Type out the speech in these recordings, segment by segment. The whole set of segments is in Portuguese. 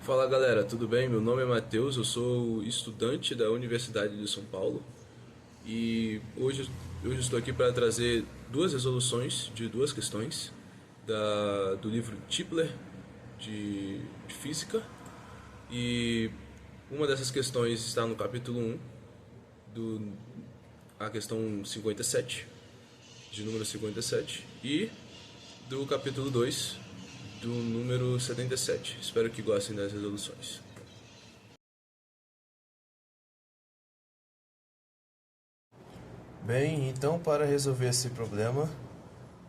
Fala galera, tudo bem? Meu nome é Matheus, eu sou estudante da Universidade de São Paulo e hoje estou aqui para trazer duas resoluções de duas questões do livro Tipler de Física, e uma dessas questões está no capítulo 1, a questão 57, de número 57, e do capítulo 2, do número 77. Espero que gostem das resoluções. Bem, então para resolver esse problema,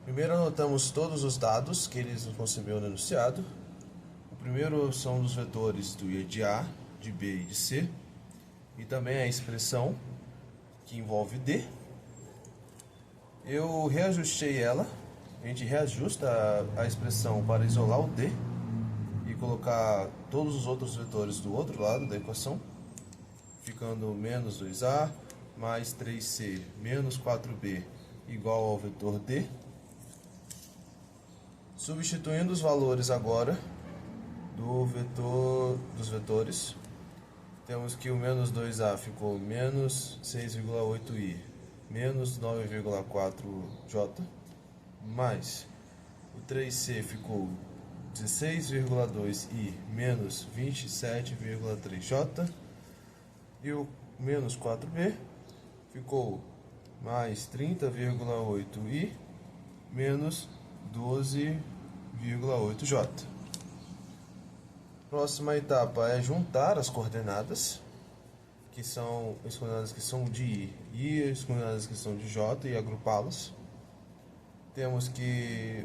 primeiro anotamos todos os dados que eles nos concebeu no enunciado. O primeiro são os vetores de A, de B e de C, e também a expressão que envolve D. Eu reajustei ela, a gente reajusta a expressão para isolar o D e colocar todos os outros vetores do outro lado da equação, ficando menos 2A mais 3C menos 4B igual ao vetor D. Substituindo os valores agora dos vetores, temos que o menos 2A ficou menos 6,8i menos 9,4j, mais o 3C ficou 16,2i menos 27,3j, e o menos 4b ficou mais 30,8i menos 12,8j. Próxima etapa é juntar as coordenadas, que são as coordenadas que são de i e as coordenadas que são de j, e agrupá-las. Temos que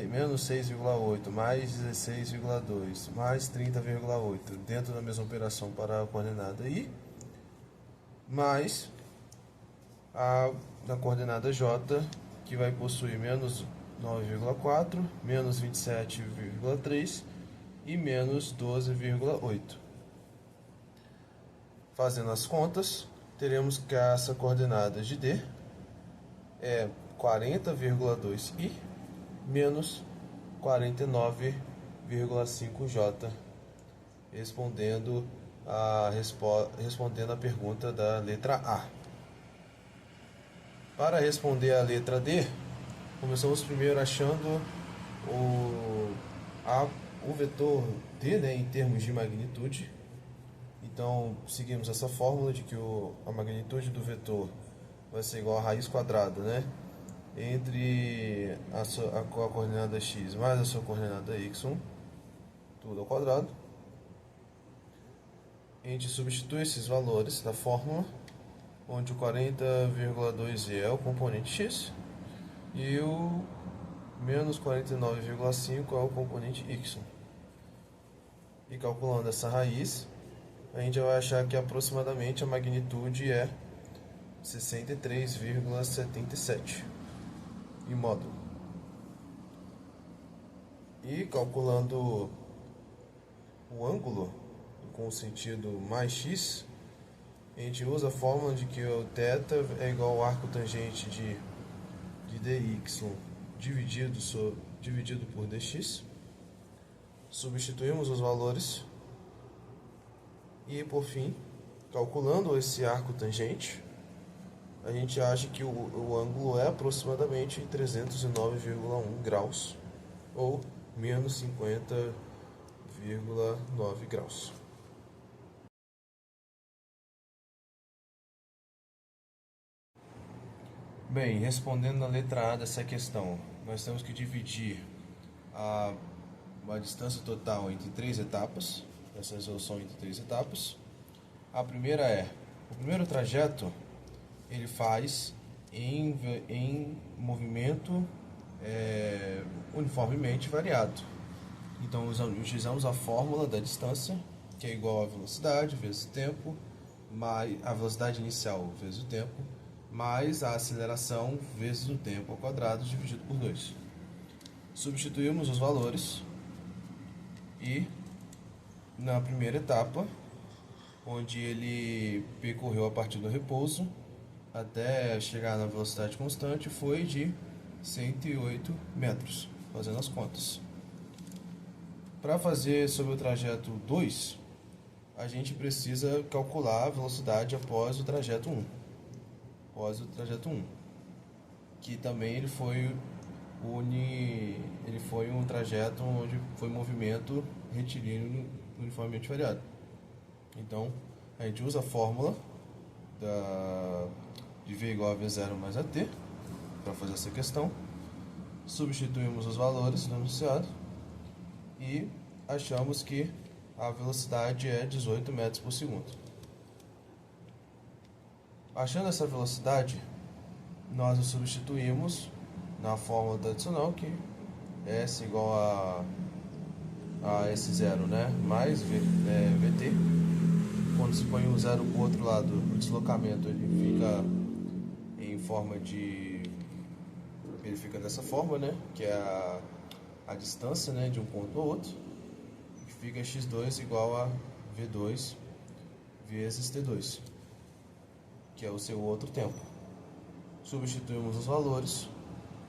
menos 6,8 mais 16,2 mais 30,8 dentro da mesma operação para a coordenada i, mais na coordenada j, que vai possuir menos 9,4, menos 27,3 e menos 12,8. Fazendo as contas, teremos que essa coordenada de D é 40,2i menos 49,5j, respondendo a pergunta da letra A. Para responder a letra D, começamos primeiro achando o vetor D, né, em termos de magnitude. Então, seguimos essa fórmula de que a magnitude do vetor vai ser igual a raiz quadrada, né, entre a coordenada x mais a sua coordenada y, tudo ao quadrado. A gente substitui esses valores da fórmula, onde o 40,2 é o componente x e o menos 49,5 é o componente y. E calculando essa raiz, a gente vai achar que aproximadamente a magnitude é 63,77 em módulo. E calculando o ângulo com o sentido mais x, a gente usa a fórmula de que o θ é igual ao arco tangente de dy dividido por dx. Substituímos os valores e, por fim, calculando esse arco tangente, a gente acha que o ângulo é aproximadamente 309,1 graus, ou menos 50,9 graus. Bem, respondendo a letra A dessa questão, nós temos que dividir a distância total entre três etapas, essa resolução entre três etapas. A primeira o primeiro trajeto ele faz em movimento uniformemente variado. Então utilizamos a fórmula da distância, que é igual à velocidade vezes o tempo, mais a velocidade inicial vezes o tempo, mais a aceleração vezes o tempo ao quadrado dividido por 2. Substituímos os valores e na primeira etapa, onde ele percorreu a partir do repouso até chegar na velocidade constante, foi de 108 metros, fazendo as contas. Para fazer sobre o trajeto 2, a gente precisa calcular a velocidade após o trajeto 1. Que também ele foi um trajeto onde foi movimento retilíneo uniformemente variado. Então, a gente usa a fórmula de V igual a V0 mais AT para fazer essa questão. Substituímos os valores do enunciado e achamos que a velocidade é 18 metros por segundo. Achando essa velocidade, nós o substituímos na fórmula tradicional, que é S igual a S0, né, mais VT. Quando se põe o zero para o outro lado, o deslocamento ele fica dessa forma, né, que é a distância, né, de um ponto ao outro, que fica x2 igual a v2 vezes t2, que é o seu outro tempo. Substituímos os valores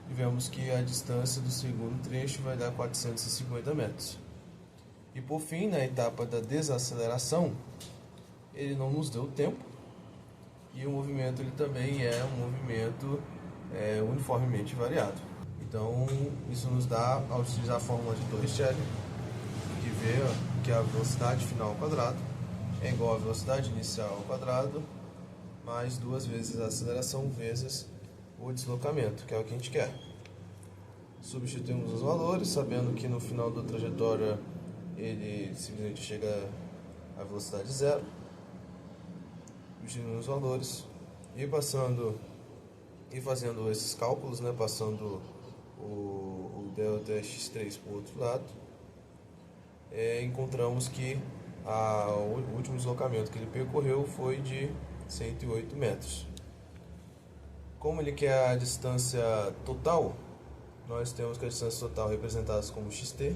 e vemos que a distância do segundo trecho vai dar 450 metros. E por fim, na etapa da desaceleração, ele não nos deu tempo e o movimento ele também é um movimento uniformemente variado. Então, isso nos dá, ao utilizar a fórmula de Torricelli, de ver que a velocidade final ao quadrado é igual à velocidade inicial ao quadrado mais 2 vezes a aceleração vezes o deslocamento, que é o que a gente quer. Substituímos os valores, sabendo que no final da trajetória ele simplesmente chega à velocidade zero. Substituindo os valores e fazendo esses cálculos, né, passando o delta x3 para o outro lado, encontramos que o último deslocamento que ele percorreu foi de 108 metros. Como ele quer a distância total, nós temos que a distância total representada como xt,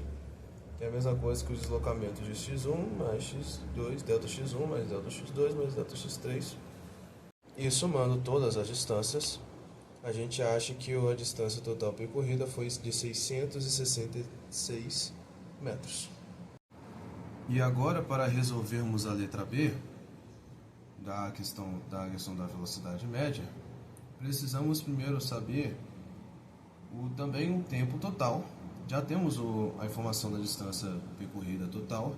que é a mesma coisa que o deslocamento de x1 mais x2, delta x1 mais delta x2 mais delta x3. E somando todas as distâncias, a gente acha que a distância total percorrida foi de 666 metros. E agora, para resolvermos a letra B da questão da velocidade média, precisamos primeiro saber também o tempo total. Já temos a informação da distância percorrida total,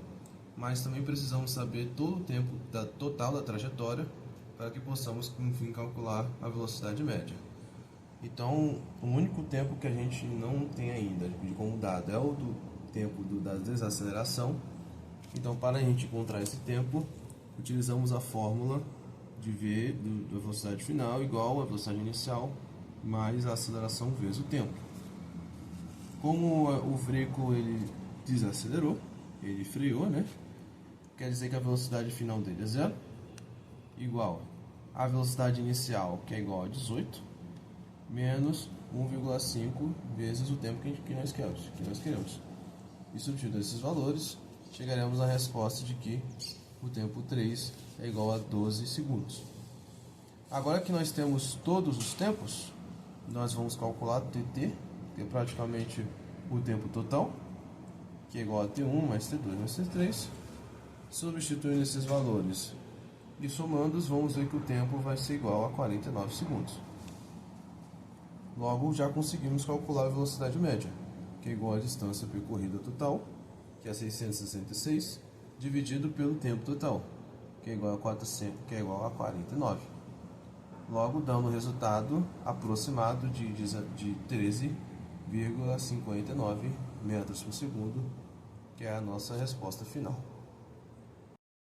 mas também precisamos saber todo o tempo total da trajetória para que possamos, enfim, calcular a velocidade média. Então, o único tempo que a gente não tem ainda como dado é o do tempo da desaceleração. Então, para a gente encontrar esse tempo, utilizamos a fórmula de V da velocidade final igual à velocidade inicial mais a aceleração vezes o tempo. Como o veículo ele desacelerou, ele freou, né? Quer dizer que a velocidade final dele é zero, igual a velocidade inicial, que é igual a 18, menos 1,5 vezes o tempo que nós queremos. E substituindo esses valores, chegaremos à resposta de que o tempo 3 é igual a 12 segundos. Agora que nós temos todos os tempos, nós vamos calcular TT, que é praticamente o tempo total, que é igual a T1 mais T2 mais T3. Substituindo esses valores e somando-os, vamos ver que o tempo vai ser igual a 49 segundos. Logo, já conseguimos calcular a velocidade média, que é igual à distância percorrida total, que é 666, dividido pelo tempo total, que é igual a 49. Logo, dando o resultado aproximado de 13,59 metros por segundo, que é a nossa resposta final.